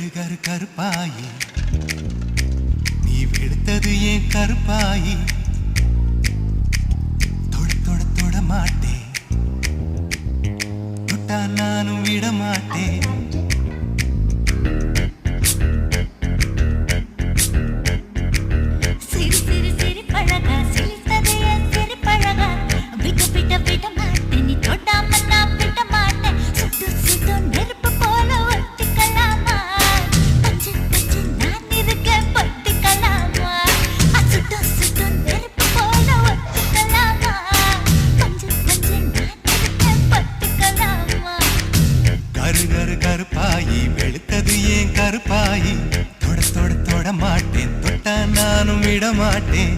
கரு கருப்பாயி நீ வெளுத்தது ஏன் கருப்பாயி தொட தொட தொட மாட்டேன் தொட்டா நானும் விட மாட்டேன் கருப்பாயி வெளுத்தது ஏன் கருப்பாயி தொட தொட தொட மாட்டேன் தொட்டா நானும் விட மாட்டேன்